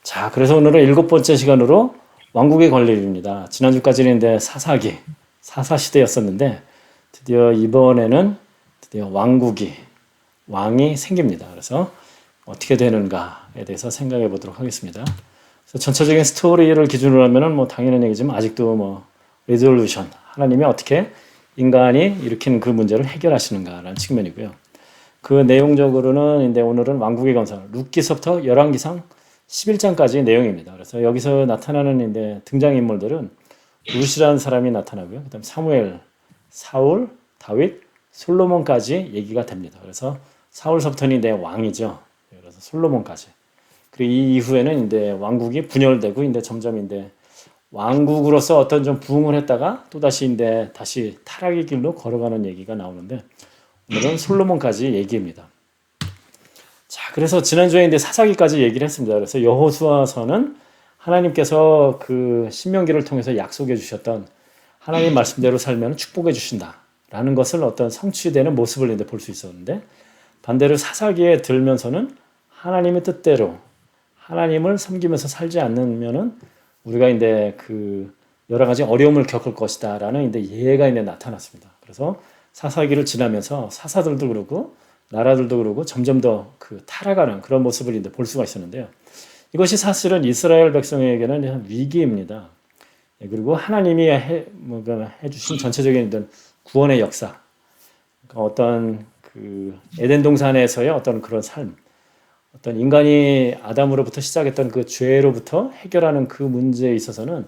자, 그래서 오늘은 일곱 번째 시간으로 왕국의 권리입니다. 지난주까지는 이제 사사 시대였었는데 드디어 이번에는 드디어 왕이 생깁니다. 그래서 어떻게 되는가에 대해서 생각해 보도록 하겠습니다. 그래서 전체적인 스토리를 기준으로 하면은 뭐 당연한 얘기지만 아직도 뭐 리졸루션, 하나님이 어떻게 인간이 일으킨 그 문제를 해결하시는가라는 측면이고요. 그 내용적으로는 이제 오늘은 왕국의 건설, 룻기서부터 열왕기상 11장까지 내용입니다. 그래서 여기서 나타나는 이제 등장인물들은 룻이라는 사람이 나타나고요. 그다음 사무엘, 사울, 다윗, 솔로몬까지 얘기가 됩니다. 그래서 사울서부터는 이제 왕이죠. 그래서 솔로몬까지. 그리고 이 이후에는 이제 왕국이 분열되고 이제 점점 이제 왕국으로서 어떤 좀 부흥을 했다가 또 다시 이제 다시 타락의 길로 걸어가는 얘기가 나오는데 오늘은 솔로몬까지 얘기입니다. 자, 그래서 지난주에 이제 사사기까지 얘기를 했습니다. 그래서 여호수아서는 하나님께서 그 신명기를 통해서 약속해 주셨던 하나님 말씀대로 살면 축복해 주신다라는 것을 어떤 성취되는 모습을 이제 볼 수 있었는데 반대로 사사기에 들면서는 하나님의 뜻대로 하나님을 섬기면서 살지 않으면은 우리가 이제 그 여러 가지 어려움을 겪을 것이다라는 이제 예가 이제 나타났습니다. 그래서 사사기를 지나면서 사사들도 그렇고 나라들도 그러고 점점 더 그 타락하는 그런 모습을 이제 볼 수가 있었는데요. 이것이 사실은 이스라엘 백성에게는 위기입니다. 그리고 하나님이 해주신 전체적인 어떤 구원의 역사, 그러니까 어떤 그 에덴 동산에서의 어떤 그런 삶, 어떤 인간이 아담으로부터 시작했던 그 죄로부터 해결하는 그 문제에 있어서는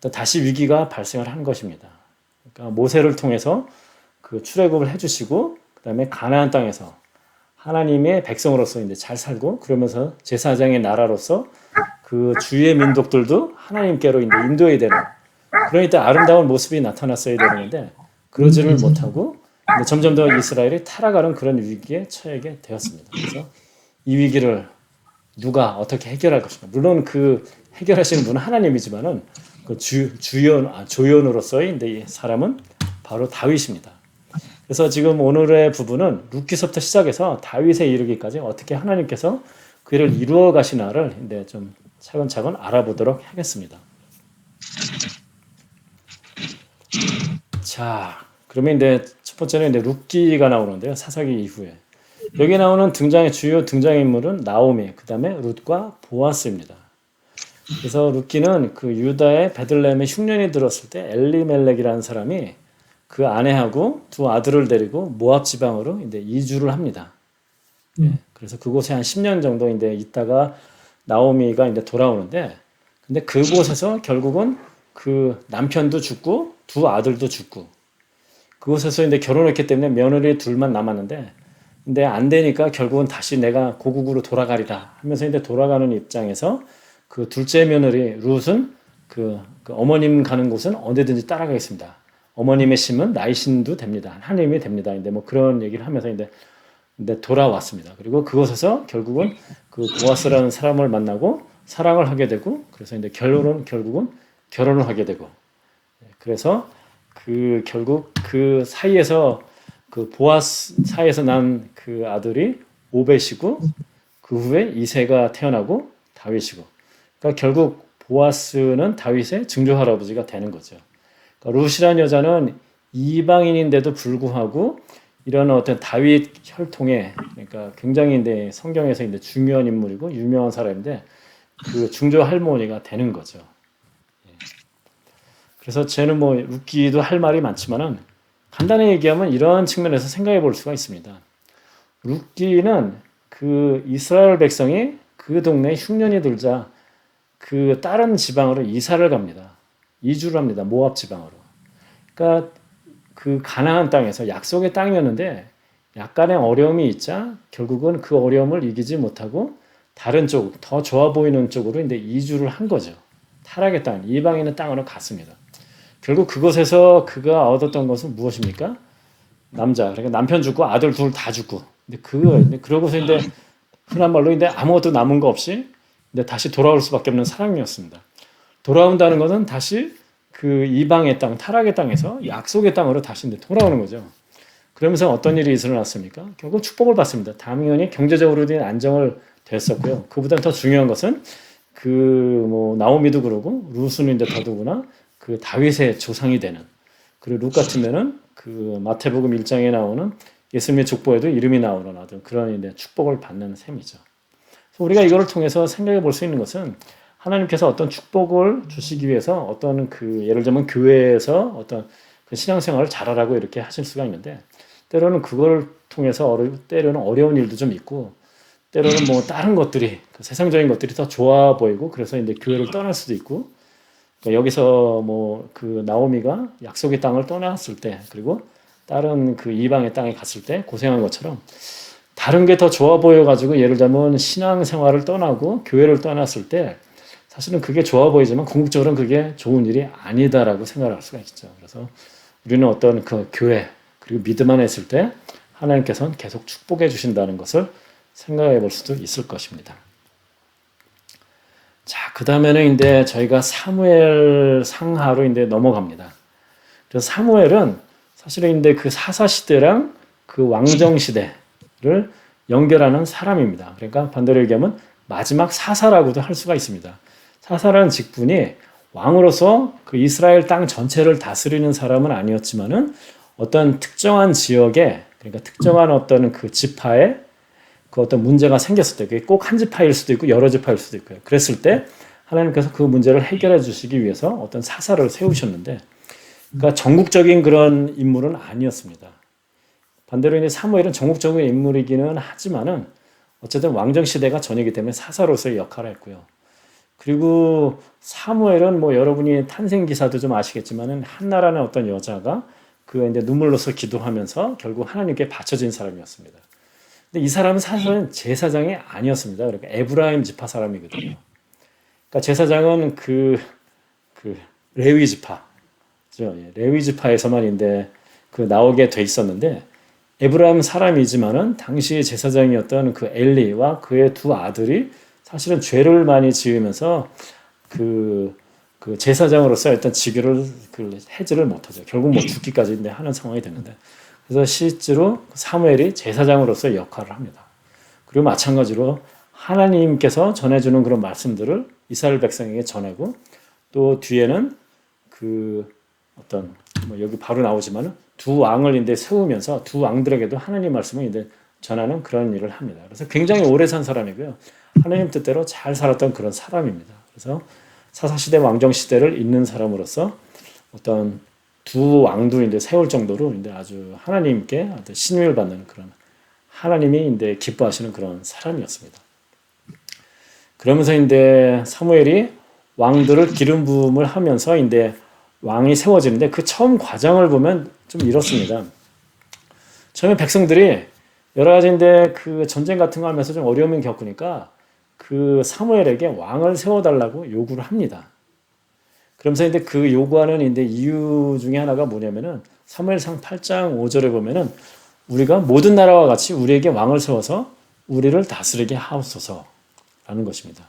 또 다시 위기가 발생을 한 것입니다. 그러니까 모세를 통해서 그 출애굽을 해주시고 그다음에 가나안 땅에서 하나님의 백성으로서 이제 잘 살고 그러면서 제사장의 나라로서 그 주위의 민족들도 하나님께로 이제 인도해야 되는 그러니까 아름다운 모습이 나타났어야 되는데 그러지를 못하고 점점 더 이스라엘이 타락하는 그런 위기에 처하게 되었습니다. 그래서 이 위기를 누가 어떻게 해결할 것인가? 물론 그 해결하시는 분은 하나님이지만은 그 조연으로서의 이제 사람은 바로 다윗입니다. 그래서 지금 오늘의 부분은 룻기서부터 시작해서 다윗에 이르기까지 어떻게 하나님께서 그 일을 이루어 가시나를 이제 좀 차근차근 알아보도록 하겠습니다. 자, 그러면 이제 첫 번째는 이제 룻기가 나오는데요. 사사기 이후에 여기 나오는 주요 등장인물은 나오미, 그 다음에 룻과 보아스입니다. 그래서 룻기는 그 유다의 베들레헴에 흉년이 들었을 때 엘리멜렉이라는 사람이 그 아내하고 두 아들을 데리고 모압 지방으로 이제 이주를 합니다. 그래서 그곳에 한 10년 정도 이제 있다가 나오미가 이제 돌아오는데, 근데 그곳에서 결국은 그 남편도 죽고 두 아들도 죽고 그곳에서 이제 결혼했기 때문에 며느리 둘만 남았는데, 근데 안 되니까 결국은 다시 내가 고국으로 돌아가리라 하면서 이제 돌아가는 입장에서 그 둘째 며느리 룻은 그 어머님 가는 곳은 어디든지 따라가겠습니다. 어머님의 심은 나의 심도 됩니다. 하나님이 됩니다. 근데 뭐 그런 얘기를 하면서 이제 돌아왔습니다. 그리고 그곳에서 결국은 그 보아스라는 사람을 만나고 사랑을 하게 되고 그래서 이제 결국은 결혼을 하게 되고 그래서 그 결국 그 사이에서 그 보아스 사이에서 난 그 아들이 오벳이고 그 후에 이새가 태어나고 다윗이고 그러니까 결국 보아스는 다윗의 증조 할아버지가 되는 거죠. 그러니까 룻이라는 여자는 이방인인데도 불구하고 이런 어떤 다윗 혈통에 그러니까 굉장히 이제 성경에서 이제 중요한 인물이고 유명한 사람인데 그 증조 할머니가 되는 거죠. 그래서 쟤는 뭐 룻기도 할 말이 많지만은 간단히 얘기하면 이런 측면에서 생각해 볼 수가 있습니다. 룻기는 그 이스라엘 백성이 그 동네에 흉년이 들자 그 다른 지방으로 이사를 갑니다. 이주를 합니다. 모압 지방으로. 그러니까 그 가나안 땅에서 약속의 땅이었는데 약간의 어려움이 있자 결국은 그 어려움을 이기지 못하고 다른 쪽, 더 좋아 보이는 쪽으로 이제 이주를 한 거죠. 타락의 땅, 이방인의 땅으로 갔습니다. 결국 그곳에서 그가 얻었던 것은 무엇입니까? 남자, 그러니까 남편 죽고 아들 둘 다 죽고. 근데 그러고서 이제 흔한 말로 이제 아무것도 남은 거 없이 이제 다시 돌아올 수밖에 없는 사랑이었습니다. 돌아온다는 것은 다시 그 이방의 땅, 타락의 땅에서 약속의 땅으로 다시 이제 돌아오는 거죠. 그러면서 어떤 일이 일어났습니까? 결국 축복을 받습니다. 당연히 경제적으로 된 안정을 됐었고요. 그보다 더 중요한 것은 뭐 나오미도 그러고 루스는 이제 더더구나 그 다윗의 조상이 되는, 그리고 룩 같으면은 그 마태복음 1장에 나오는 예수님의 족보에도 이름이 나오는 어떤 그런 이제 축복을 받는 셈이죠. 그래서 우리가 이거를 통해서 생각해 볼 수 있는 것은 하나님께서 어떤 축복을 주시기 위해서 어떤 그 예를 들면 교회에서 어떤 그 신앙생활을 잘하라고 이렇게 하실 수가 있는데, 때로는 그걸 통해서 때로는 어려운 일도 좀 있고, 때로는 뭐 다른 것들이 그 세상적인 것들이 더 좋아 보이고, 그래서 이제 교회를 떠날 수도 있고, 그러니까 여기서 뭐 그 나오미가 약속의 땅을 떠났을 때, 그리고 다른 그 이방의 땅에 갔을 때 고생한 것처럼 다른 게 더 좋아 보여가지고 예를 들면 신앙생활을 떠나고 교회를 떠났을 때 사실은 그게 좋아 보이지만 궁극적으로는 그게 좋은 일이 아니다라고 생각할 수가 있죠. 그래서 우리는 어떤 그 교회 그리고 믿음 안에 있을 때 하나님께서는 계속 축복해 주신다는 것을 생각해 볼 수도 있을 것입니다. 자, 그 다음에는 이제 저희가 사무엘 상하로 이제 넘어갑니다. 그래서 사무엘은 사실은 이제 그 사사 시대랑 그 왕정 시대를 연결하는 사람입니다. 그러니까 반대로 얘기하면 마지막 사사라고도 할 수가 있습니다. 사사라는 직분이 왕으로서 그 이스라엘 땅 전체를 다스리는 사람은 아니었지만은 어떤 특정한 지역에, 그러니까 특정한 어떤 그 지파에 그 어떤 문제가 생겼을 때, 그게 꼭 한 지파일 수도 있고 여러 지파일 수도 있고요. 그랬을 때 하나님께서 그 문제를 해결해 주시기 위해서 어떤 사사를 세우셨는데, 그러니까 전국적인 그런 인물은 아니었습니다. 반대로 이제 사무엘은 전국적인 인물이기는 하지만은 어쨌든 왕정 시대가 전이기 때문에 사사로서의 역할을 했고요. 그리고 사무엘은 뭐 여러분이 탄생 기사도 좀 아시겠지만은 한나라는 어떤 여자가 그 이제 눈물로서 기도하면서 결국 하나님께 바쳐진 사람이었습니다. 근데 이 사람은 사실은 제사장이 아니었습니다. 그러니까 에브라임 지파 사람이거든요. 그러니까 제사장은 그 레위 지파, 레위 지파에서만인데 그 나오게 돼 있었는데, 에브라임 사람이지만은 당시 제사장이었던 그 엘리와 그의 두 아들이 사실은 죄를 많이 지으면서 그 제사장으로서 어떤 직위를 해지를 못하죠. 결국 뭐 죽기까지 하는 상황이 됐는데, 그래서 실제로 사무엘이 제사장으로서 역할을 합니다. 그리고 마찬가지로 하나님께서 전해주는 그런 말씀들을 이스라엘 백성에게 전하고, 또 뒤에는 그 어떤 뭐 여기 바로 나오지만은 두 왕을 이제 세우면서 두 왕들에게도 하나님 말씀을 이제 전하는 그런 일을 합니다. 그래서 굉장히 오래 산 사람이고요. 하나님 뜻대로 잘 살았던 그런 사람입니다. 그래서 사사시대 왕정시대를 잇는 사람으로서 어떤 두 왕도 이제 세울 정도로 이제 아주 하나님께 어떤 신임을 받는 그런, 하나님이 이제 기뻐하시는 그런 사람이었습니다. 그러면서 이제 사무엘이 왕들을 기름 부음을 하면서 이제 왕이 세워지는데, 그 처음 과정을 보면 좀 이렇습니다. 처음에 백성들이 여러 가지 이제 그 전쟁 같은 거 하면서 좀 어려움을 겪으니까 그 사무엘에게 왕을 세워달라고 요구를 합니다. 그러면서 이제 그 요구하는 이제 이유 중에 하나가 뭐냐면은 사무엘상 8장 5절에 보면은 우리가 모든 나라와 같이 우리에게 왕을 세워서 우리를 다스리게 하옵소서라는 것입니다.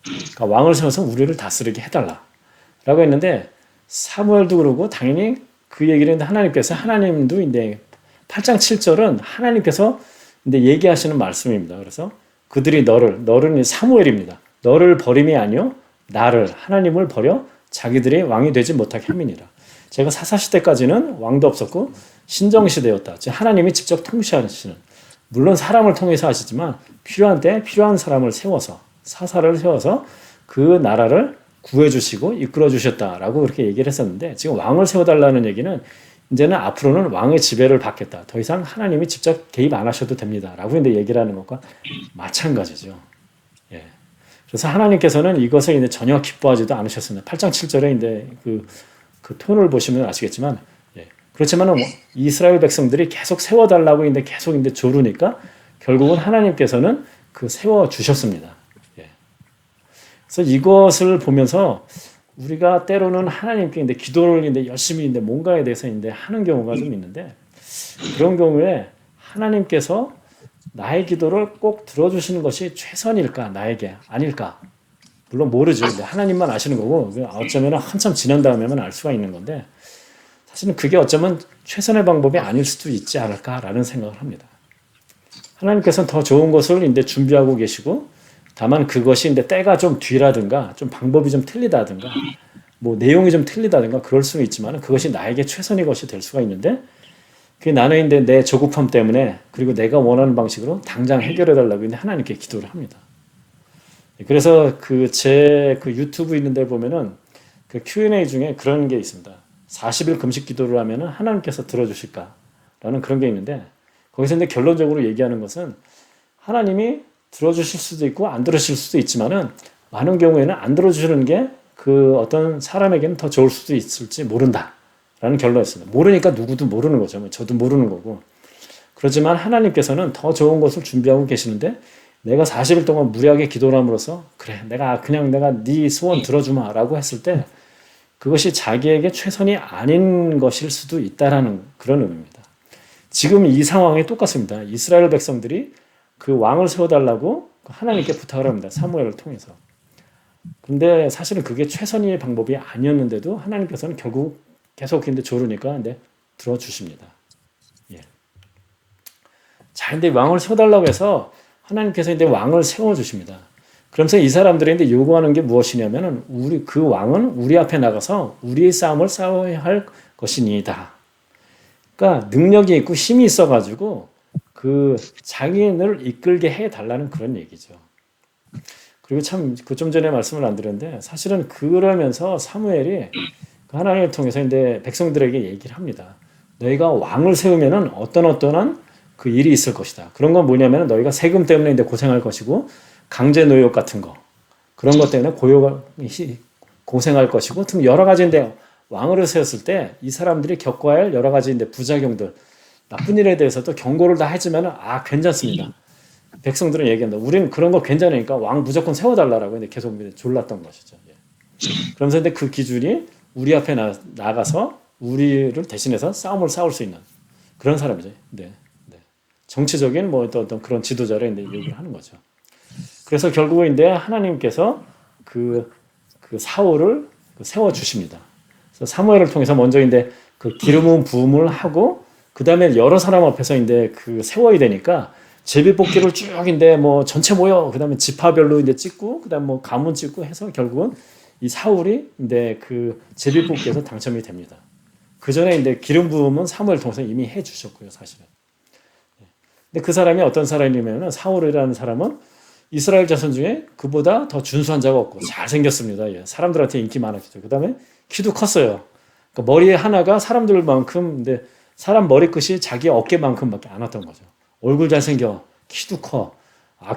그러니까 왕을 세워서 우리를 다스리게 해달라라고 했는데, 사무엘도 그러고 당연히 그 얘기를 했는데 하나님도 이제 8장 7절은 하나님께서 이제 얘기하시는 말씀입니다. 그래서 그들이 너를 사무엘입니다. 너를 버림이 아니요 나를, 하나님을 버려 자기들이 왕이 되지 못하게 함이니라. 제가 사사시대까지는 왕도 없었고 신정시대였다. 즉 하나님이 직접 통치하시는, 물론 사람을 통해서 하시지만 필요한 때 필요한 사람을 세워서, 사사를 세워서 그 나라를 구해주시고 이끌어주셨다라고 그렇게 얘기를 했었는데, 지금 왕을 세워달라는 얘기는 이제는 앞으로는 왕의 지배를 받겠다. 더 이상 하나님이 직접 개입 안 하셔도 됩니다. 라고 이제 얘기를 하는 것과 마찬가지죠. 예. 그래서 하나님께서는 이것을 이제 전혀 기뻐하지도 않으셨습니다. 8장 7절에 이제 그 톤을 보시면 아시겠지만, 예. 그렇지만 이스라엘 백성들이 계속 세워달라고 이제 계속 이제 조르니까 결국은 하나님께서는 그 세워주셨습니다. 예. 그래서 이것을 보면서 우리가 때로는 하나님께 이제 기도를 이제 열심히 이제 뭔가에 대해서 이제 하는 경우가 좀 있는데, 그런 경우에 하나님께서 나의 기도를 꼭 들어주시는 것이 최선일까, 나에게 아닐까? 물론 모르죠. 근데 하나님만 아시는 거고, 어쩌면 한참 지난 다음에만 알 수가 있는 건데, 사실은 그게 어쩌면 최선의 방법이 아닐 수도 있지 않을까라는 생각을 합니다. 하나님께서는 더 좋은 것을 이제 준비하고 계시고, 다만 그것이 이제 때가 좀 뒤라든가 좀 방법이 좀 틀리다든가 뭐 내용이 좀 틀리다든가 그럴 수는 있지만 그것이 나에게 최선의 것이 될 수가 있는데 그 나는 이제 내 조급함 때문에 그리고 내가 원하는 방식으로 당장 해결해 달라고 이제 하나님께 기도를 합니다. 그래서 제 유튜브 있는데 보면은 그 Q&A 중에 그런 게 있습니다. 40일 금식 기도를 하면은 하나님께서 들어주실까라는 그런 게 있는데 거기서 이제 결론적으로 얘기하는 것은 하나님이 들어주실 수도 있고 안 들어주실 수도 있지만은 많은 경우에는 안 들어주시는 게 그 어떤 사람에게는 더 좋을 수도 있을지 모른다라는 결론이었습니다. 모르니까 누구도 모르는 거죠. 저도 모르는 거고. 그렇지만 하나님께서는 더 좋은 것을 준비하고 계시는데 내가 40일 동안 무리하게 기도를 함으로써 그래 내가 네 소원 들어주마라고 했을 때 그것이 자기에게 최선이 아닌 것일 수도 있다라는 그런 의미입니다. 지금 이 상황이 똑같습니다. 이스라엘 백성들이 그 왕을 세워달라고 하나님께 부탁을 합니다. 사무엘을 통해서. 근데 사실은 그게 최선의 방법이 아니었는데도 하나님께서는 결국 계속 근데 조르니까 근데 들어주십니다. 예. 자, 근데 왕을 세워달라고 해서 하나님께서 이제 왕을 세워주십니다. 그러면서 이 사람들이 이제 요구하는 게 무엇이냐면은 그 왕은 우리 앞에 나가서 우리의 싸움을 싸워야 할 것이니이다. 그러니까 능력이 있고 힘이 있어가지고 그 자기를 이끌게 해달라는 그런 얘기죠. 그리고 참 좀 전에 말씀을 안 드렸는데 사실은 그러면서 사무엘이 하나님을 통해서 이제 백성들에게 얘기를 합니다. 너희가 왕을 세우면은 어떠한 그 일이 있을 것이다. 그런 건 뭐냐면은 너희가 세금 때문에 이제 고생할 것이고 강제 노역 같은 거 그런 것 때문에 고생할 것이고 여러 가지인데 왕을 세웠을 때 이 사람들이 겪어야 할 여러 가지 이제 부작용들 나쁜 일에 대해서도 경고를 다 하지만은 괜찮습니다. 백성들은 얘기한다. 우리는 그런 거 괜찮으니까 왕 무조건 세워달라고 계속 졸랐던 것이죠. 예. 그러면서 근데 그 기준이 우리 앞에 나가서 우리를 대신해서 싸움을 싸울 수 있는 그런 사람이죠. 네. 정치적인 뭐 어떤 그런 지도자를 이제 얘기를 하는 거죠. 그래서 결국은 이제 하나님께서 그 사울을 세워 주십니다. 그래서 사무엘을 통해서 먼저 이제 그 기름 부음을 하고 그 다음에 여러 사람 앞에서 이제 세워야 되니까 제비뽑기를 쭉 이제 뭐 전체 모여 그 다음에 지파별로 이제 찍고 그 다음 뭐 가문 찍고 해서 결국은 이 사울이 이제 그 제비뽑기에서 당첨이 됩니다. 그 전에 이제 기름 부음은 사무엘 통해서 이미 해 주셨고요, 사실은. 근데 그 사람이 어떤 사람이냐면 사울이라는 사람은 이스라엘 자손 중에 그보다 더 준수한 자가 없고 잘생겼습니다. 예. 사람들한테 인기 많았죠. 그 다음에 키도 컸어요. 그러니까 머리 하나가 사람들만큼 근데 사람 머리끝이 자기 어깨만큼밖에 안 왔던 거죠. 얼굴 잘생겨, 키도 커.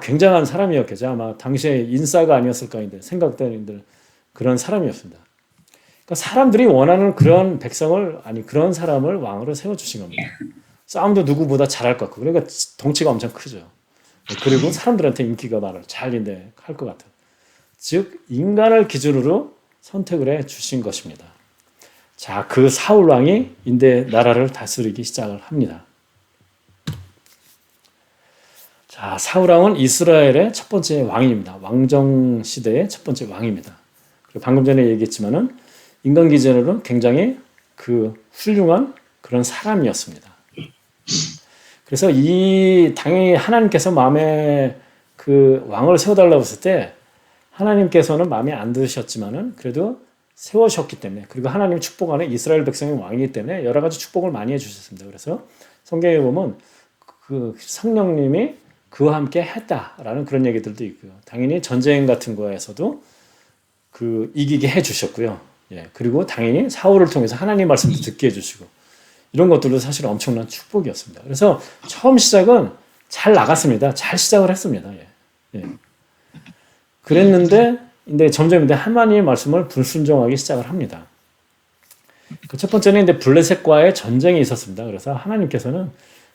굉장한 사람이었겠죠. 아마 당시에 인싸가 아니었을까 했는데 생각되는 그런 사람이었습니다. 그러니까 사람들이 원하는 그런 그런 사람을 왕으로 세워주신 겁니다. 싸움도 누구보다 잘할 것 같고 그러니까 덩치가 엄청 크죠. 그리고 사람들한테 인기가 잘 할 것 같아요. 즉 인간을 기준으로 선택을 해 주신 것입니다. 자, 그 사울 왕이 이제 나라를 다스리기 시작을 합니다. 자, 사울 왕은 이스라엘의 첫 번째 왕입니다. 왕정 시대의 첫 번째 왕입니다. 그리고 방금 전에 얘기했지만은 인간 기준으로는 굉장히 훌륭한 그런 사람이었습니다. 그래서 당연히 하나님께서 마음에 왕을 세워달라고 했을 때 하나님께서는 마음에 안 드셨지만은 그래도 세우셨기 때문에 그리고 하나님 축복 안에 이스라엘 백성의 왕이기 때문에 여러 가지 축복을 많이 해주셨습니다. 그래서 성경에 보면 성령님이 그와 함께 했다라는 그런 얘기들도 있고요. 당연히 전쟁 같은 거에서도 이기게 해주셨고요. 예, 그리고 당연히 사울을 통해서 하나님 말씀도 듣게 해주시고 이런 것들도 사실 엄청난 축복이었습니다. 그래서 처음 시작은 잘 나갔습니다. 잘 시작을 했습니다. 예. 예. 그랬는데 근데 점점 하나님의 말씀을 불순종하기 시작을 합니다. 첫 번째는 이제 블레셋과의 전쟁이 있었습니다. 그래서 하나님께서는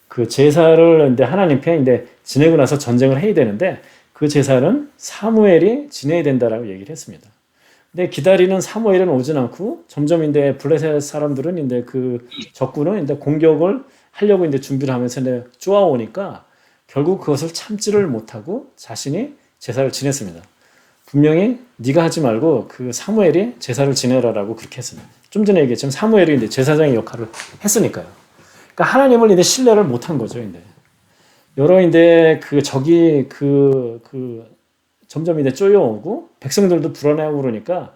그 제사를 이제 하나님께 이제 지내고 나서 전쟁을 해야 되는데 그 제사는 사무엘이 지내야 된다라고 얘기를 했습니다. 근데 기다리는 사무엘은 오진 않고 점점 이제 블레셋 사람들은 이제 적군은 이제 공격을 하려고 이제 준비를 하면서 이제 쪼아오니까 결국 그것을 참지를 못하고 자신이 제사를 지냈습니다. 분명히 네가 하지 말고 사무엘이 제사를 지내라라고 그렇게 했습니다. 좀 전에 얘기했지만 사무엘이 이제 제사장의 역할을 했으니까요. 그러니까 하나님을 이제 신뢰를 못한 거죠. 이제 여러 이제 적이 점점 이제 쪼여오고 백성들도 불안해하고 그러니까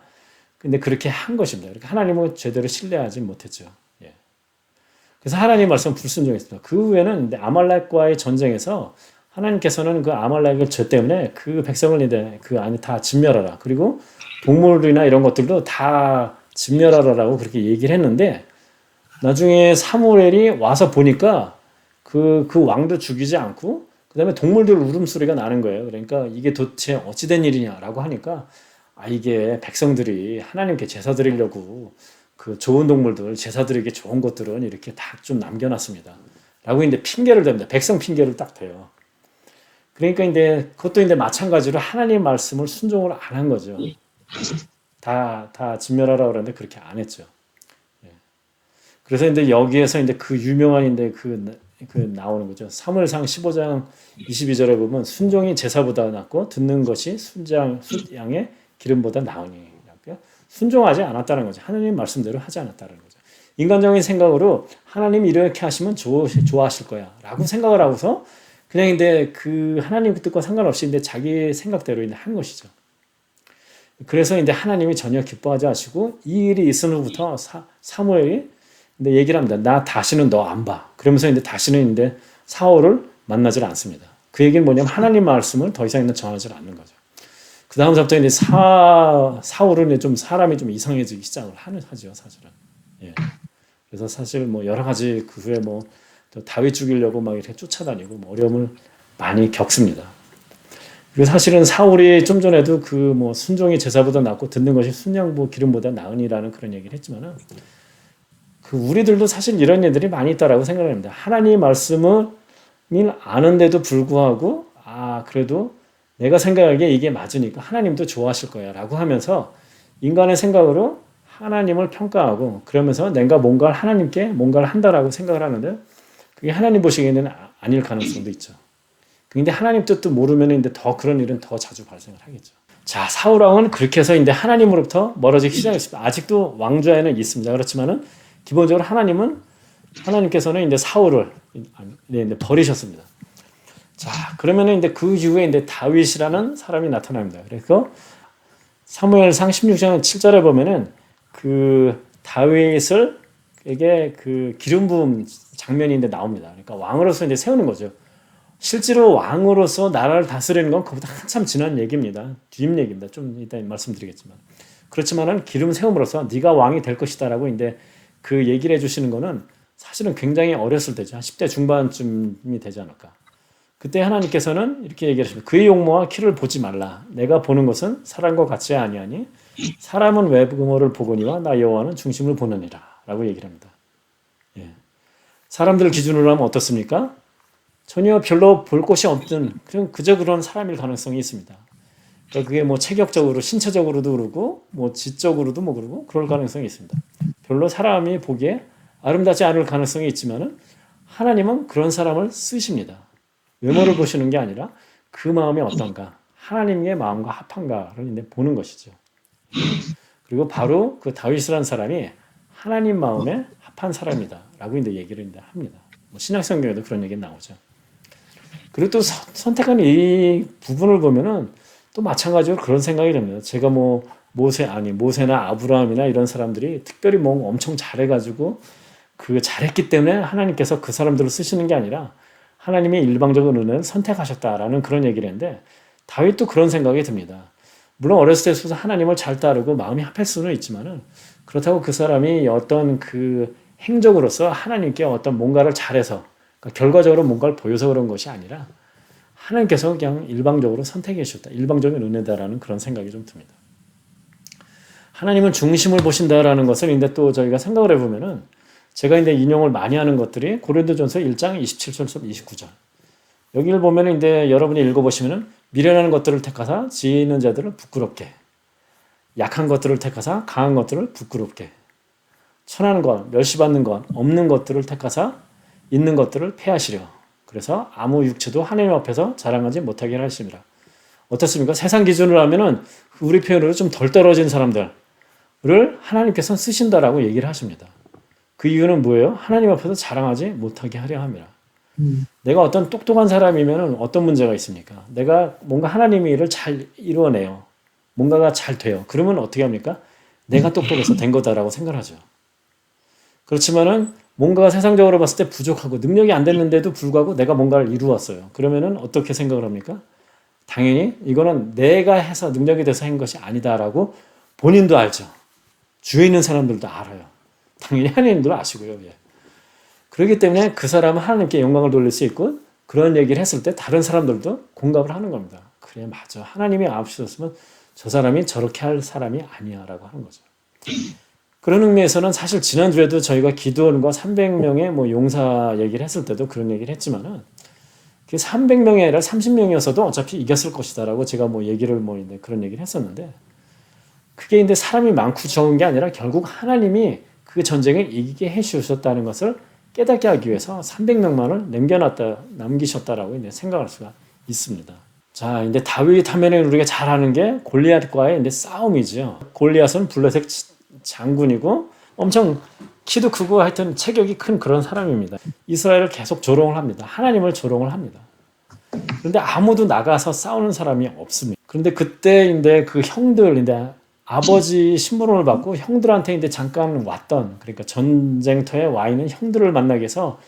근데 그렇게 한 것입니다. 그러니까 하나님은 제대로 신뢰하지 못했죠. 예. 그래서 하나님 말씀 불순종했습니다. 그 후에는 이제 아말렉과의 전쟁에서 하나님께서는 그 아말렉의 죄 때문에 그 백성을 이제 그 안에 다 진멸하라. 그리고 동물이나 이런 것들도 다 진멸하라라고 그렇게 얘기를 했는데 나중에 사무엘이 와서 보니까 그 왕도 죽이지 않고 그다음에 동물들 울음소리가 나는 거예요. 그러니까 이게 도대체 어찌된 일이냐라고 하니까 이게 백성들이 하나님께 제사 드리려고 그 좋은 동물들 제사 드리기 좋은 것들은 이렇게 다 좀 남겨놨습니다. 라고 이제 핑계를 댑니다. 백성 핑계를 딱 대요. 그러니까 이제 그것도 이제 마찬가지로 하나님 말씀을 순종을 안 한 거죠. 다 진멸하라 그러는데 그렇게 안 했죠. 예. 그래서 이제 여기에서 이제 그 유명한 이제 그 나오는 거죠. 사무엘상 15장 22절에 보면 순종이 제사보다 낫고 듣는 것이 순양의 기름보다 나으니. 순종하지 않았다는 거죠. 하나님 말씀대로 하지 않았다는 거죠. 인간적인 생각으로 하나님 이렇게 하시면 좋아하실 거야 라고 생각을 하고서 그냥 근데 그 하나님 뜻과 상관없이 이제 자기 생각대로 이제 한 것이죠. 그래서 이제 하나님이 전혀 기뻐하지 않으시고 이 일이 있은 후부터 사무엘이 근데 얘기를 합니다. 나 다시는 너 안 봐. 그러면서 이제 다시는 이제 사울을 만나질 않습니다. 그 얘기는 뭐냐면 하나님 말씀을 더 이상 전하지 않는 거죠. 그 다음부터 이제 사울은 좀 사람이 좀 이상해지기 시작을 하죠, 사실은. 예. 그래서 사실 뭐 여러 가지 그 후에 뭐 다윗 죽이려고 막 이렇게 쫓아다니고 뭐 어려움을 많이 겪습니다. 그리고 사실은 사울이 좀 전에도 그 뭐 순종이 제사보다 낫고 듣는 것이 순양부 기름보다 나으니라는 그런 얘기를 했지만은 그 우리들도 사실 이런 일들이 많이 있다라고 생각을 합니다. 하나님의 말씀을 아는데도 불구하고 그래도 내가 생각하기에 이게 맞으니까 하나님도 좋아하실 거야 라고 하면서 인간의 생각으로 하나님을 평가하고 그러면서 내가 하나님께 뭔가를 한다라고 생각을 하는데 그게 하나님 보시기에는 아닐 가능성도 있죠. 근데 하나님 뜻도 모르면 이제 더 그런 일은 더 자주 발생을 하겠죠. 자, 사울왕은 그렇게 해서 이제 하나님으로부터 멀어지기 시작했습니다. 아직도 왕좌에는 있습니다. 그렇지만은 기본적으로 하나님께서는 이제 사울을 이제 버리셨습니다. 자, 그러면은 이제 그 이후에 이제 다윗이라는 사람이 나타납니다. 그래서 사무엘상 16장 7절에 보면은 그 다윗에게 그 기름 부음 장면이 이제 나옵니다. 그러니까 왕으로서 이제 세우는 거죠. 실제로 왕으로서 나라를 다스리는 건 그보다 한참 지난 얘기입니다. 뒷 얘기입니다. 좀 이따 말씀드리겠지만. 그렇지만은 기름 세움으로써 네가 왕이 될 것이다라고 이제 그 얘기를 해주시는 거는 사실은 굉장히 어렸을 때죠. 한 10대 중반쯤이 되지 않을까. 그때 하나님께서는 이렇게 얘기하십니다. 그의 용모와 키를 보지 말라. 내가 보는 것은 사람과 같이 아니하니 사람은 외모를 보거니와 나 여호와는 중심을 보느니라 라고 얘기를 합니다. 예. 사람들 기준으로 하면 어떻습니까? 전혀 별로 볼 곳이 없는 그저 그런 사람일 가능성이 있습니다. 그러니까 그게 뭐 체격적으로 신체적으로도 그러고 뭐 지적으로도 뭐 그러고 그럴 가능성이 있습니다. 별로 사람이 보기에 아름답지 않을 가능성이 있지만은 하나님은 그런 사람을 쓰십니다. 외모를 보시는 게 아니라 그 마음이 어떤가, 하나님의 마음과 합한가를 이제 보는 것이죠. 그리고 바로 그 다윗이라는 사람이 하나님 마음에 합한 사람이다라고 이제 얘기를 이제 합니다. 뭐 신약 성경에도 그런 얘기 나오죠. 그리고 또 선택한 이 부분을 보면은 또 마찬가지로 그런 생각이 듭니다. 제가 뭐 모세나 아브라함이나 이런 사람들이 특별히 뭐 엄청 잘해가지고 그 잘했기 때문에 하나님께서 그 사람들을 쓰시는 게 아니라 하나님의 일방적인 은혜를 선택하셨다라는 그런 얘기를 했는데 다윗도 그런 생각이 듭니다. 물론 어렸을 때부터 하나님을 잘 따르고 마음이 합할 수는 있지만은 그렇다고 그 사람이 어떤 그 행적으로서 하나님께 어떤 뭔가를 잘해서 그러니까 결과적으로 뭔가를 보여서 그런 것이 아니라 하나님께서 그냥 일방적으로 선택해 주셨다. 일방적인 은혜다라는 그런 생각이 좀 듭니다. 하나님은 중심을 보신다라는 것을 이제 또 저희가 생각을 해보면은 제가 이제 인용을 많이 하는 것들이 고린도전서 1장 27절부터 29절. 여기를 보면은 이제 여러분이 읽어보시면은 미련한 것들을 택하사 지혜 있는 자들을 부끄럽게, 약한 것들을 택하사 강한 것들을 부끄럽게, 천한 것, 멸시받는 것, 없는 것들을 택하사 있는 것들을 폐하시려. 그래서 아무 육체도 하나님 앞에서 자랑하지 못하게 하십니다. 어떻습니까? 세상 기준으로 하면은 우리 표현으로 좀 덜 떨어진 사람들을 하나님께서 쓰신다라고 얘기를 하십니다. 그 이유는 뭐예요? 하나님 앞에서 자랑하지 못하게 하려 합니다. 내가 어떤 똑똑한 사람이면 어떤 문제가 있습니까? 내가 뭔가 하나님의 일을 잘 이루어내요. 뭔가가 잘 돼요. 그러면 어떻게 합니까? 내가 똑똑해서 된 거다라고 생각하죠. 그렇지만은 뭔가가 세상적으로 봤을 때 부족하고 능력이 안 됐는데도 불구하고 내가 뭔가를 이루었어요. 그러면은 어떻게 생각을 합니까? 당연히 이거는 내가 해서 능력이 돼서 한 것이 아니다라고 본인도 알죠. 주위에 있는 사람들도 알아요. 당연히 하나님도 아시고요. 예. 그렇기 때문에 그 사람은 하나님께 영광을 돌릴 수 있고 그런 얘기를 했을 때 다른 사람들도 공감을 하는 겁니다. 그래 맞아. 하나님이 없으셨으면 저 사람이 저렇게 할 사람이 아니야 라고 하는 거죠. 그런 의미에서는 사실 지난주에도 저희가 기도원과 300명의 뭐 용사 얘기를 했을 때도 그런 얘기를 했지만은 그 300명이 아니라 30명이었어도 어차피 이겼을 것이다라고 제가 뭐 얘기를 뭐 그런 얘기를 했었는데 그게 근데 사람이 많고 적은 게 아니라 결국 하나님이 그 전쟁을 이기게 해 주셨다는 것을 깨닫게 하기 위해서 300명만을 남기셨다라고 이제 생각할 수가 있습니다. 자, 이제 다윗 하면은 우리가 잘 아는 게 골리앗과의 이제 싸움이죠. 골리앗은 블레셋 장군이고 엄청 키도 크고 하여튼 체격이 큰 그런 사람입니다. 이스라엘을 계속 조롱을 합니다. 하나님을 조롱을 합니다. 그런데 아무도 나가서 싸우는 사람이 없습니다. 그런데 그때인데 그 형들인데 아버지 심부름을 받고 형들한테 이제 잠깐 왔던 그러니까 전쟁터에 와 있는 형들을 만나기 위해서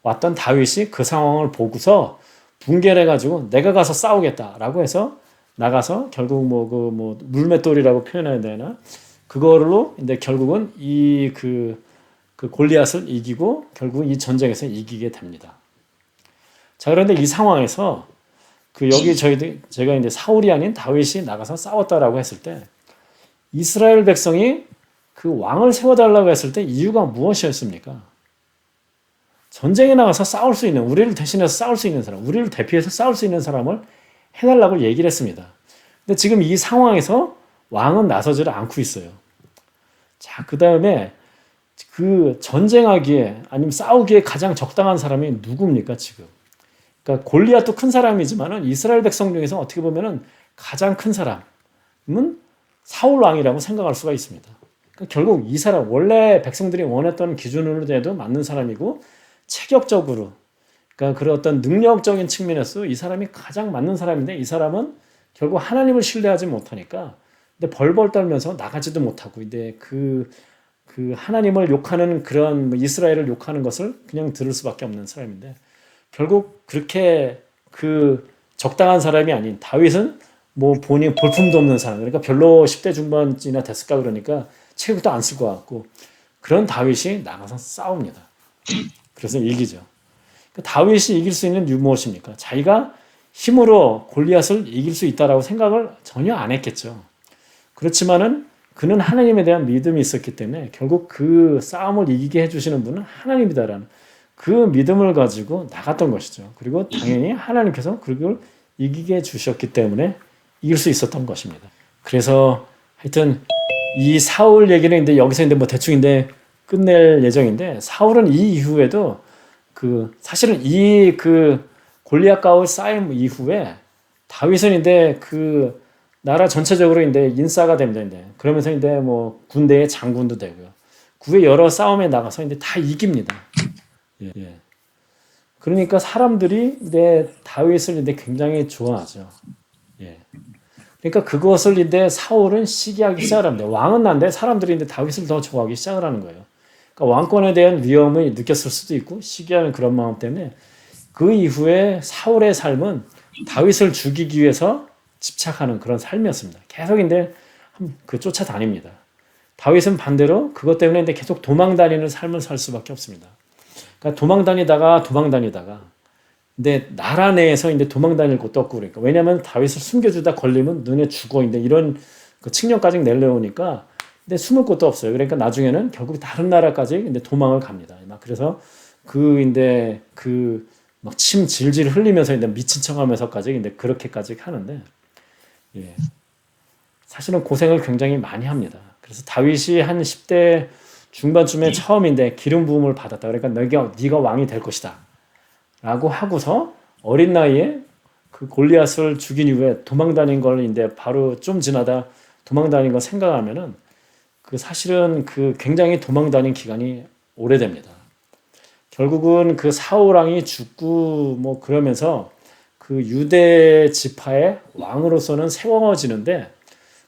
왔던 다윗이 그 상황을 보고서 분개를 해가지고 내가 가서 싸우겠다라고 해서 나가서 결국 뭐 물맷돌이라고 표현해야 되나 그거로 이제 결국은 그 골리앗을 이기고 결국 이 전쟁에서 이기게 됩니다. 자 그런데 이 상황에서 여기 제가 이제 사울이 아닌 다윗이 나가서 싸웠다라고 했을 때 이스라엘 백성이 그 왕을 세워달라고 했을 때 이유가 무엇이었습니까? 전쟁에 나가서 싸울 수 있는, 우리를 대신해서 싸울 수 있는 사람, 우리를 대표해서 싸울 수 있는 사람을 해달라고 얘기를 했습니다. 근데 지금 이 상황에서 왕은 나서지를 않고 있어요. 자, 그 다음에 그 전쟁하기에 아니면 싸우기에 가장 적당한 사람이 누굽니까, 지금? 그러니까 골리앗도 큰 사람이지만은 이스라엘 백성 중에서 어떻게 보면은 가장 큰 사람은 사울 왕이라고 생각할 수가 있습니다. 그러니까 결국 이 사람 원래 백성들이 원했던 기준으로 돼도 맞는 사람이고 체격적으로 그러니까 그런 어떤 능력적인 측면에서 이 사람이 가장 맞는 사람인데 이 사람은 결국 하나님을 신뢰하지 못하니까 근데 벌벌 떨면서 나가지도 못하고 근데 그 하나님을 욕하는 그런 이스라엘을 욕하는 것을 그냥 들을 수밖에 없는 사람인데 결국 그렇게 그 적당한 사람이 아닌 다윗은 뭐 본인 볼품도 없는 사람 그러니까 별로 10대 중반이나 됐을까 그러니까 체력도 안 쓸 것 같고 그런 다윗이 나가서 싸웁니다. 그래서 이기죠. 그러니까 다윗이 이길 수 있는 이유 무엇입니까? 자기가 힘으로 골리앗을 이길 수 있다라고 생각을 전혀 안 했겠죠. 그렇지만은 그는 하나님에 대한 믿음이 있었기 때문에 결국 그 싸움을 이기게 해주시는 분은 하나님이다라는 그 믿음을 가지고 나갔던 것이죠. 그리고 당연히 하나님께서 그걸 이기게 해주셨기 때문에 이길 수 있었던 것입니다. 그래서 하여튼 이 사울 얘기는 근데 여기서 근데 뭐 대충인데 끝낼 예정인데 사울은 이 이후에도 사실은 이 골리앗과의 싸움 이후에 다윗은 이제 나라 전체적으로 이제 인싸가 됩니다. 이제 그러면서 이제 뭐 군대의 장군도 되고요. 구의 여러 싸움에 나가서 이제 다 이깁니다. 예. 그러니까 사람들이 이제 다윗을 이제 굉장히 좋아하죠. 예. 그러니까 그것을 이제 사울은 시기하기 시작을 합니다. 왕은 난데 사람들이 이제 다윗을 더 좋아하기 시작을 하는 거예요. 그러니까 왕권에 대한 위험을 느꼈을 수도 있고 시기하는 그런 마음 때문에 그 이후에 사울의 삶은 다윗을 죽이기 위해서 집착하는 그런 삶이었습니다. 계속 이제 쫓아다닙니다. 다윗은 반대로 그것 때문에 이제 계속 도망다니는 삶을 살 수밖에 없습니다. 그러니까 도망다니다가 근데 나라 내에서 이제 도망다닐 곳도 없고 그러니까 왜냐하면 다윗을 숨겨주다 걸리면 눈에 죽어 이제 이런 칙령까지 내려오니까 근데 숨을 곳도 없어요. 그러니까 나중에는 결국 다른 나라까지 이제 도망을 갑니다. 막 그래서 막 침 질질 흘리면서 이제 미친 척하면서까지 이제 그렇게까지 하는데 예. 사실은 고생을 굉장히 많이 합니다. 그래서 다윗이 한 10대 중반쯤에 처음인데 기름 부음을 받았다. 그러니까 네가 왕이 될 것이다. 라고 하고서 어린 나이에 그 골리앗을 죽인 이후에 도망다닌 걸 이제 바로 좀 지나다 도망다닌 걸 생각하면은 사실은 굉장히 도망다닌 기간이 오래됩니다. 결국은 그 사울 왕이 죽고 뭐 그러면서 그 유대 지파의 왕으로서는 세워지는데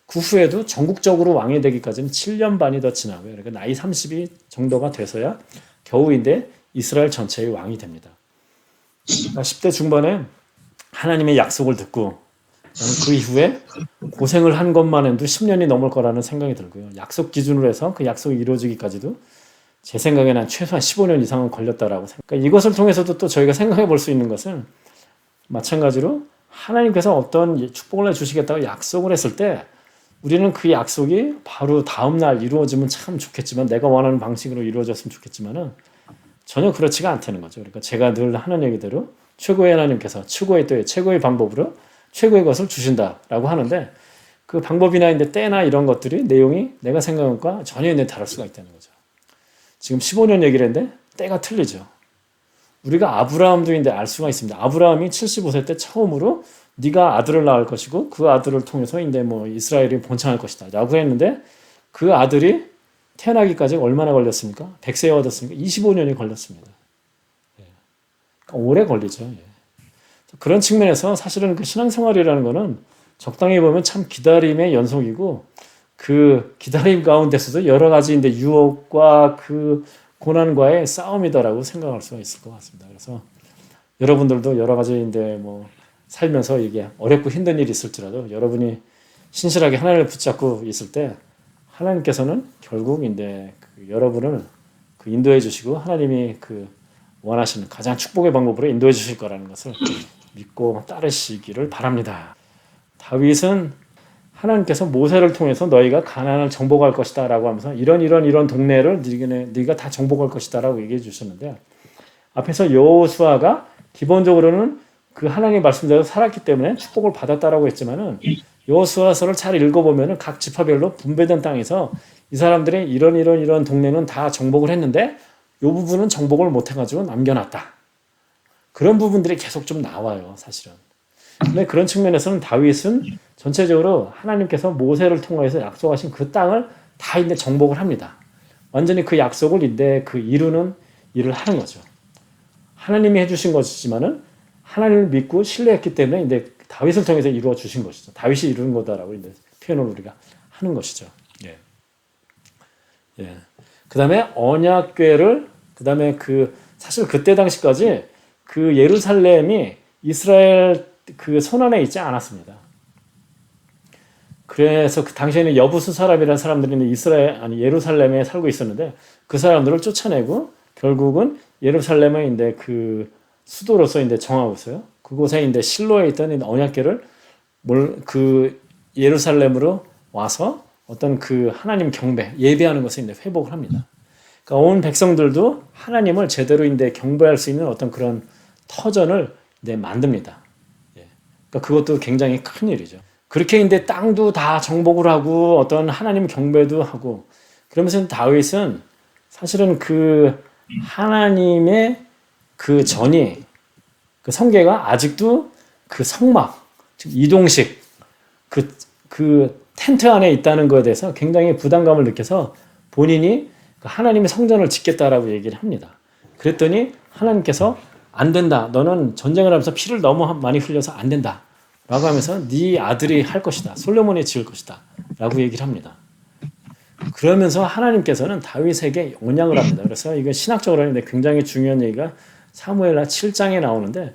그 후에도 전국적으로 왕이 되기까지는 7년 반이 더 지나고요. 그러니까 나이 30이 정도가 돼서야 겨우인데 이스라엘 전체의 왕이 됩니다. 그러니까 10대 중반에 하나님의 약속을 듣고 저는 그 이후에 고생을 한 것만 해도 10년이 넘을 거라는 생각이 들고요. 약속 기준으로 해서 그 약속이 이루어지기까지도 제 생각에는 한 최소한 15년 이상은 걸렸다라고 생각해요. 그러니까 이것을 통해서도 또 저희가 생각해 볼 수 있는 것은 마찬가지로 하나님께서 어떤 축복을 해주시겠다고 약속을 했을 때 우리는 그 약속이 바로 다음 날 이루어지면 참 좋겠지만 내가 원하는 방식으로 이루어졌으면 좋겠지만은 전혀 그렇지가 않다는 거죠. 그러니까 제가 늘 하는 얘기대로 최고의 하나님께서 최고의 때에 최고의 방법으로 최고의 것을 주신다라고 하는데 그 방법이나 이제 때나 이런 것들이 내용이 내가 생각한 것과 전혀 이제 다를 수가 있다는 거죠. 지금 15년 얘기를 했는데 때가 틀리죠. 우리가 아브라함도 이제 알 수가 있습니다. 아브라함이 75세 때 처음으로 네가 아들을 낳을 것이고 그 아들을 통해서 이제 뭐 이스라엘이 번창할 것이다 라고 했는데 그 아들이 태어나기까지 얼마나 걸렸습니까? 100세에 얻었으니까 25년이 걸렸습니다. 그러니까 오래 걸리죠. 그런 측면에서 사실은 그 신앙생활이라는 거는 적당히 보면 참 기다림의 연속이고 그 기다림 가운데서도 여러 가지 이제 유혹과 그 고난과의 싸움이다라고 생각할 수가 있을 것 같습니다. 그래서 여러분들도 여러 가지 이제 뭐 살면서 이게 어렵고 힘든 일이 있을지라도 여러분이 신실하게 하나님을 붙잡고 있을 때 하나님께서는 결국 이제 그 여러분을 그 인도해 주시고 하나님이 그 원하시는 가장 축복의 방법으로 인도해 주실 거라는 것을 믿고 따르시기를 바랍니다. 다윗은 하나님께서 모세를 통해서 너희가 가나안을 정복할 것이다 라고 하면서 이런 동네를 네가 다 정복할 것이다 라고 얘기해 주셨는데 앞에서 여호수아가 기본적으로는 그 하나님의 말씀대로 살았기 때문에 축복을 받았다라고 했지만은 여호수아서를 잘 읽어보면은 각 지파별로 분배된 땅에서 이 사람들이 이런 동네는 다 정복을 했는데 이 부분은 정복을 못 해가지고 남겨놨다. 그런 부분들이 계속 좀 나와요, 사실은. 근데 그런 측면에서는 다윗은 전체적으로 하나님께서 모세를 통해서 약속하신 그 땅을 다 이제 정복을 합니다. 완전히 그 약속을 이제 그 이루는 일을 하는 거죠. 하나님이 해주신 것이지만은 하나님을 믿고 신뢰했기 때문에 이제 다윗을 통해서 이루어 주신 것이죠. 다윗이 이루는 거다라고 이제 표현을 우리가 하는 것이죠. 예. 예. 그다음에 언약궤를 그다음에 그 사실 그때 당시까지 그 예루살렘이 이스라엘 그 손안에 있지 않았습니다. 그래서 그 당시에는 여부수 사람이라는 사람들이 예루살렘에 살고 있었는데 그 사람들을 쫓아내고 결국은 예루살렘의 이제 그 수도로서 이제 정하고 있어요. 그곳에 이제 실로에 있던 언약궤를 그 예루살렘으로 와서 어떤 그 하나님 경배 예배하는 것을 이제 회복을 합니다. 그러니까 온 백성들도 하나님을 제대로 이제 경배할 수 있는 어떤 그런 터전을 이제 만듭니다. 그러니까 그것도 굉장히 큰 일이죠. 그렇게 이제 땅도 다 정복을 하고 어떤 하나님 경배도 하고 그러면서 다윗은 사실은 그 하나님의 그 전이 그 성계가 아직도 그 성막 즉 이동식 그 텐트 안에 있다는 것에 대해서 굉장히 부담감을 느껴서 본인이 하나님의 성전을 짓겠다라고 얘기를 합니다. 그랬더니 하나님께서 안 된다. 너는 전쟁을 하면서 피를 너무 많이 흘려서 안 된다. 라고 하면서 네 아들이 할 것이다. 솔로몬이 지을 것이다. 라고 얘기를 합니다. 그러면서 하나님께서는 다윗에게 언약을 합니다. 그래서 이건 신학적으로는 굉장히 중요한 얘기가 사무엘하 7장에 나오는데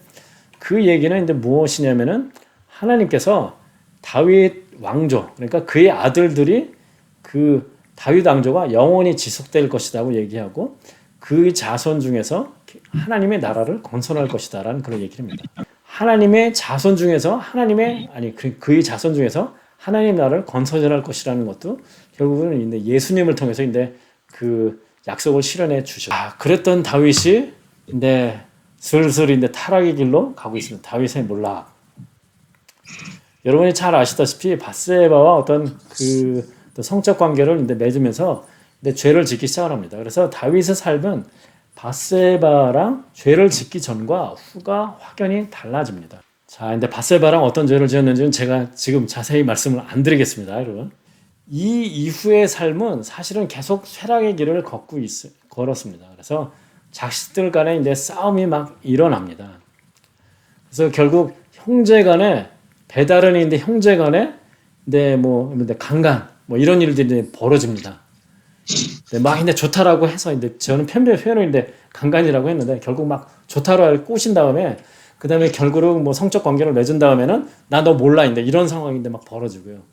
그 얘기는 이제 무엇이냐면은 하나님께서 다윗 왕조 그러니까 그의 아들들이 그 다윗 왕조가 영원히 지속될 것이라고 얘기하고 그 자손 중에서 하나님의 나라를 건설할 것이다라는 그런 얘기를 합니다. 하나님의 자손 중에서 그의 자손 중에서 하나님 나라를 건설할 것이라는 것도 결국은 이제 예수님을 통해서 이제 그 약속을 실현해 주셨죠. 그랬던 다윗이 이제 슬슬 이제 타락의 길로 가고 있습니다. 다윗의 몰락. 여러분이 잘 아시다시피 밧세바와 어떤 그 성적 관계를 이제 맺으면서 이제 죄를 짓기 시작을 합니다. 그래서 다윗의 삶은 밧세바랑 죄를 짓기 전과 후가 확연히 달라집니다. 자, 근데 밧세바랑 어떤 죄를 지었는지는 제가 지금 자세히 말씀을 안 드리겠습니다, 여러분. 이 이후의 삶은 사실은 계속 쇠락의 길을 걸었습니다. 그래서 자식들 간에 이제 싸움이 막 일어납니다. 그래서 결국 형제 간에 배달은 있는데 형제 간에 근데 강간 뭐 이런 일들이 벌어집니다. 막 근데 좋다라고 해서 이제 저는 표현인데 강간이라고 했는데 결국 막 좋다로 꼬신 다음에 그다음에 결국은 뭐 성적 관계를 맺은 다음에는 나 너 몰라 인데 이런 상황인데 막 벌어지고요.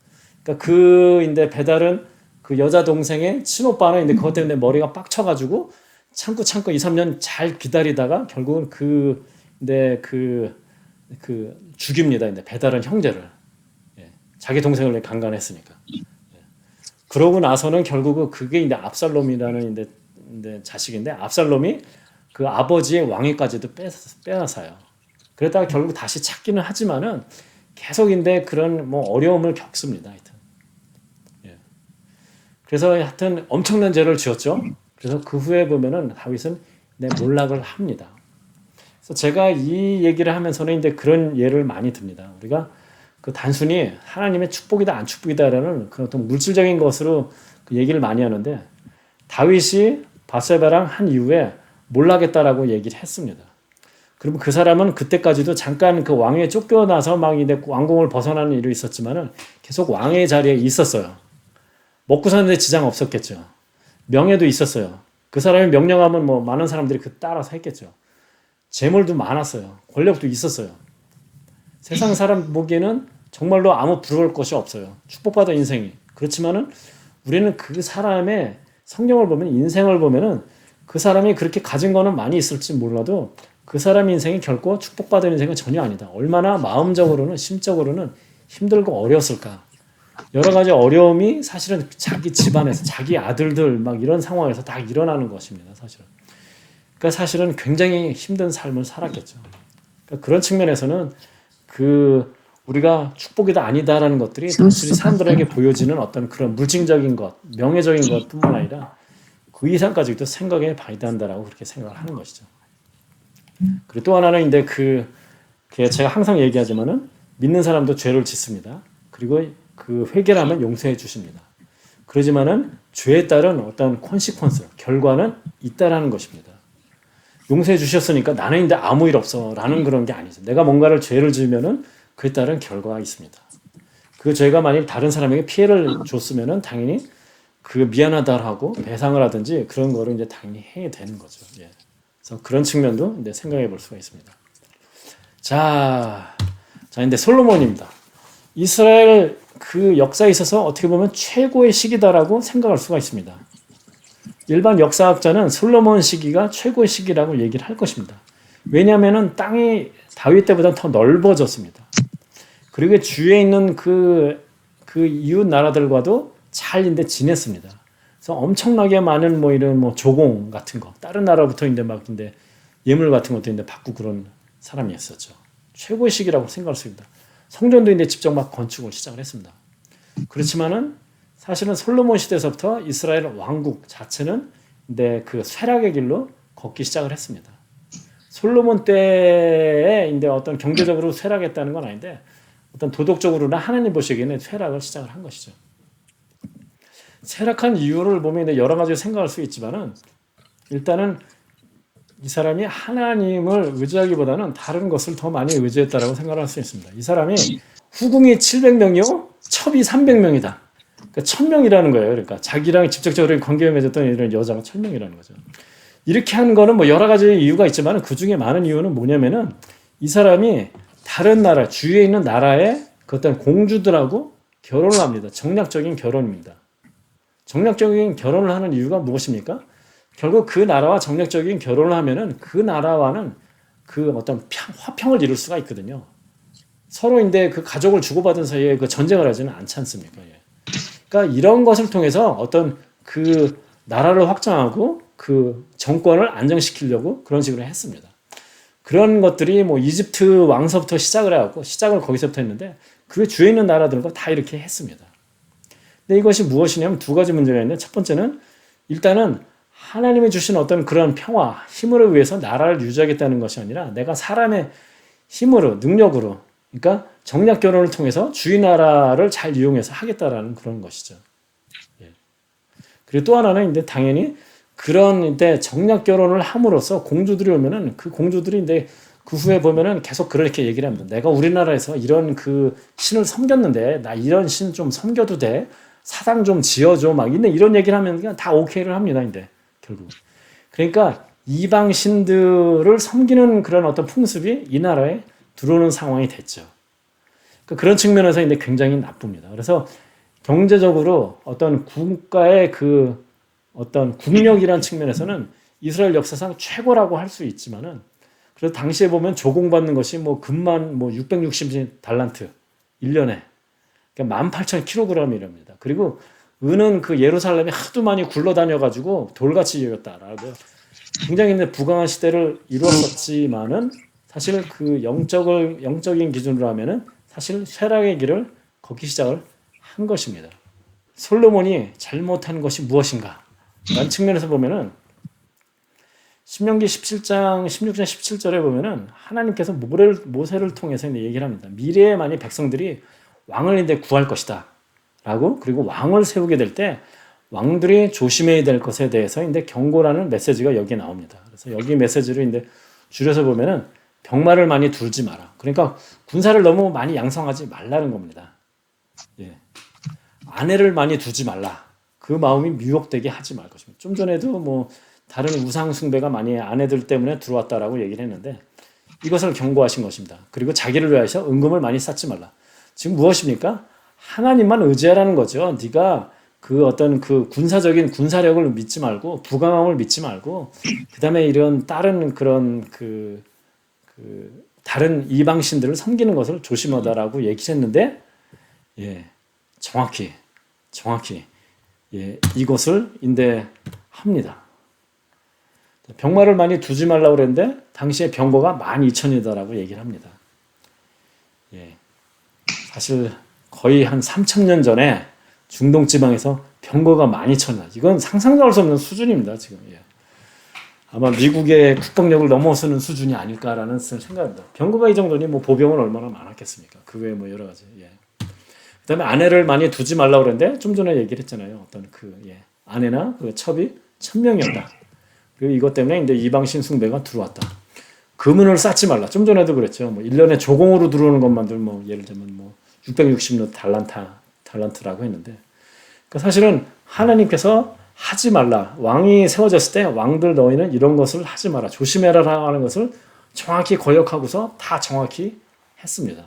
그러니까 인데 배달은 그 여자 동생의 친오빠는 인데 그것 때문에 머리가 빡쳐가지고 참고 2, 3년 잘 기다리다가 결국은 죽입니다. 근데 배달은 형제를 자기 동생을 강간했으니까. 그러고 나서는 결국은 그게 이제 압살롬이라는 이제 자식인데 압살롬이 그 아버지의 왕위까지도 빼앗아요. 그러다가 결국 다시 찾기는 하지만은 계속인데 그런 뭐 어려움을 겪습니다. 하여튼. 예. 그래서 하여튼 엄청난 죄를 지었죠. 그래서 그 후에 보면은 다윗은 몰락을 합니다. 그래서 제가 이 얘기를 하면서는 이제 그런 예를 많이 듭니다. 우리가 그 단순히 하나님의 축복이다 안 축복이다라는 그런 어떤 물질적인 것으로 그 얘기를 많이 하는데 다윗이 바세바랑 한 이후에 몰락했다라고 얘기를 했습니다. 그러면 그 사람은 그때까지도 잠깐 그 왕위에 쫓겨나서 막 이제 왕궁을 벗어나는 일이 있었지만은 계속 왕의 자리에 있었어요. 먹고 사는데 지장 없었겠죠. 명예도 있었어요. 그 사람이 명령하면 뭐 많은 사람들이 그 따라서 했겠죠. 재물도 많았어요. 권력도 있었어요. 세상 사람 보기에는 정말로 아무 부러울 것이 없어요. 축복받은 인생이. 그렇지만은 우리는 그 사람의 성경을 보면 인생을 보면은 그 사람이 그렇게 가진 거는 많이 있을지 몰라도 그 사람 인생이 결코 축복받은 인생은 전혀 아니다. 얼마나 마음적으로는 심적으로는 힘들고 어려웠을까. 여러 가지 어려움이 사실은 자기 집안에서 자기 아들들 막 이런 상황에서 다 일어나는 것입니다. 사실은. 그러니까 사실은 굉장히 힘든 삶을 살았겠죠. 그러니까 그런 측면에서는 우리가 축복이다 아니다라는 것들이 단순히 사람들에게 보여지는 어떤 그런 물질적인 것, 명예적인 것뿐만 아니라 그 이상까지도 생각해 봐야 한다라고 그렇게 생각을 하는 것이죠. 그리고 또 하나는 이제 제가 항상 얘기하지만은 믿는 사람도 죄를 짓습니다. 그리고 그 회개를 하면 용서해 주십니다. 그러지만은 죄에 따른 어떤 콘시퀀스, 결과는 있다라는 것입니다. 용서해 주셨으니까 나는 이제 아무 일 없어라는 그런 게 아니죠. 내가 뭔가를 죄를 지으면은 그에 따른 결과가 있습니다. 그 죄가 만일 다른 사람에게 피해를 줬으면은 당연히 그 미안하다라고 배상을 하든지 그런 거를 이제 당연히 해야 되는 거죠. 예. 그래서 그런 측면도 이제 생각해 볼 수가 있습니다. 자, 이제 솔로몬입니다. 이스라엘 그 역사에 있어서 어떻게 보면 최고의 시기다라고 생각할 수가 있습니다. 일반 역사학자는 솔로몬 시기가 최고의 시기라고 얘기를 할 것입니다. 왜냐하면은 땅이 다윗 때보다 더 넓어졌습니다. 그리고 주위에 있는 그 이웃 나라들과도 잘 인데 지냈습니다. 그래서 엄청나게 많은 뭐 이런 뭐 조공 같은 거, 다른 나라부터 인데 막 인데 예물 같은 것도 인데 받고 그런 사람이었었죠. 최고의 시기라고 생각할 수 있습니다. 성전도 인데 직접 막 건축을 시작을 했습니다. 그렇지만은 사실은 솔로몬 시대에서부터 이스라엘 왕국 자체는 인데 그 쇠락의 길로 걷기 시작을 했습니다. 솔로몬 때에 인데 어떤 경제적으로 쇠락했다는 건 아닌데 어떤 도덕적으로나 하나님 보시기에는 쇠락을 시작을 한 것이죠. 쇠락한 이유를 보면 여러 가지 생각할 수 있지만은 일단은 이 사람이 하나님을 의지하기보다는 다른 것을 더 많이 의지했다라고 생각할 수 있습니다. 이 사람이 후궁이 700명이요, 첩이 300명이다. 그러니까 1000명이라는 거예요. 그러니까 자기랑 직접적으로 관계를 맺었던 이런 여자가 1000명이라는 거죠. 이렇게 하는 거는 뭐 여러 가지 이유가 있지만 그 중에 많은 이유는 뭐냐면은 이 사람이 다른 나라, 주위에 있는 나라의 그 어떤 공주들하고 결혼을 합니다. 정략적인 결혼입니다. 정략적인 결혼을 하는 이유가 무엇입니까? 결국 그 나라와 정략적인 결혼을 하면은 그 나라와는 그 어떤 화평을 이룰 수가 있거든요. 서로인데 그 가족을 주고받은 사이에 그 전쟁을 하지는 않지 않습니까? 예. 그러니까 이런 것을 통해서 어떤 그 나라를 확장하고 그 정권을 안정시키려고 그런 식으로 했습니다. 그런 것들이 뭐 이집트 왕서부터 시작을 해갖고 시작을 거기서부터 했는데 그 주위에 있는 나라들과 다 이렇게 했습니다. 근데 이것이 무엇이냐면 두 가지 문제가 있는데 첫 번째는 일단은 하나님이 주신 어떤 그런 평화, 힘으로 위해서 나라를 유지하겠다는 것이 아니라 내가 사람의 힘으로, 능력으로, 그러니까 정략 결혼을 통해서 주위 나라를 잘 이용해서 하겠다라는 그런 것이죠. 예. 그리고 또 하나는 이제 당연히 그런 데 정략 결혼을 함으로써 공주들이 오면은 그 공주들이 이제 그 후에 보면은 계속 그렇게 얘기를 합니다. 내가 우리나라에서 이런 그 신을 섬겼는데 나 이런 신 좀 섬겨도 돼? 사당 좀 지어줘 막 이런 얘기를 하면 그냥 다 오케이를 합니다. 이제 결국 그러니까 이방 신들을 섬기는 그런 어떤 풍습이 이 나라에 들어오는 상황이 됐죠. 그러니까 그런 측면에서 이제 굉장히 나쁩니다. 그래서 경제적으로 어떤 국가의 그 어떤 국력이라는 측면에서는 이스라엘 역사상 최고라고 할 수 있지만은 그래서 당시에 보면 조공받는 것이 뭐 금만 뭐 660달란트 1년에 그러니까 18,000kg이랍니다. 그리고 은은 그 예루살렘에 하도 많이 굴러다녀 가지고 돌같이 여겼다라고 굉장히 부강한 시대를 이루었었지만은 사실 그 영적인 기준으로 하면은 사실 쇠락의 길을 걷기 시작을 한 것입니다. 솔로몬이 잘못한 것이 무엇인가? 라는 측면에서 보면은 신명기 17장 16장 17절에 보면은 하나님께서 모세를 통해서 얘기를 합니다. 미래에 만약 백성들이 왕을 이제 구할 것이다. 라고 그리고 왕을 세우게 될 때 왕들이 조심해야 될 것에 대해서 이제 경고라는 메시지가 여기에 나옵니다. 그래서 여기 메시지를 이제 줄여서 보면은 병마를 많이 두지 마라. 그러니까 군사를 너무 많이 양성하지 말라는 겁니다. 예. 아내를 많이 두지 말라. 그 마음이 미혹되게 하지 말 것입니다. 좀 전에도 뭐 다른 우상 숭배가 많이 아내들 때문에 들어왔다라고 얘기를 했는데 이것을 경고하신 것입니다. 그리고 자기를 위하여 은금을 많이 쌓지 말라. 지금 무엇입니까? 하나님만 의지하라는 거죠. 네가 그 어떤 그 군사적인 군사력을 믿지 말고 부강함을 믿지 말고 그다음에 이런 다른 그런 그 다른 이방 신들을 섬기는 것을 조심하다라고 얘기했는데 예. 정확히 예, 이것을 인대합니다. 병마를 많이 두지 말라고 그랬는데 당시에 병거가 12,000이다라고 얘기를 합니다. 예. 사실 거의 한 3,000년 전에 중동 지방에서 병거가 12,000이다. 이건 상상도 할 수 없는 수준입니다. 지금. 예. 아마 미국의 국방력을 넘어서는 수준이 아닐까라는 생각입니다. 병거가 이 정도니 뭐 보병은 얼마나 많았겠습니까? 그 외에 뭐 여러 가지. 예. 그다음에 아내를 많이 두지 말라고 그랬는데 좀 전에 얘기를 했잖아요. 어떤 아내나 그 첩이 1,000명이었다. 그리고 이것 때문에 이제 이방신 숭배가 들어왔다. 금은을 쌓지 말라. 좀 전에도 그랬죠. 뭐 1년에 조공으로 들어오는 것만들 뭐 예를 들면 뭐 660달란트라고 했는데 그러니까 사실은 하나님께서 하지 말라. 왕이 세워졌을 때 왕들 너희는 이런 것을 하지 마라. 조심해라 하는 것을 정확히 거역하고서 다 정확히 했습니다.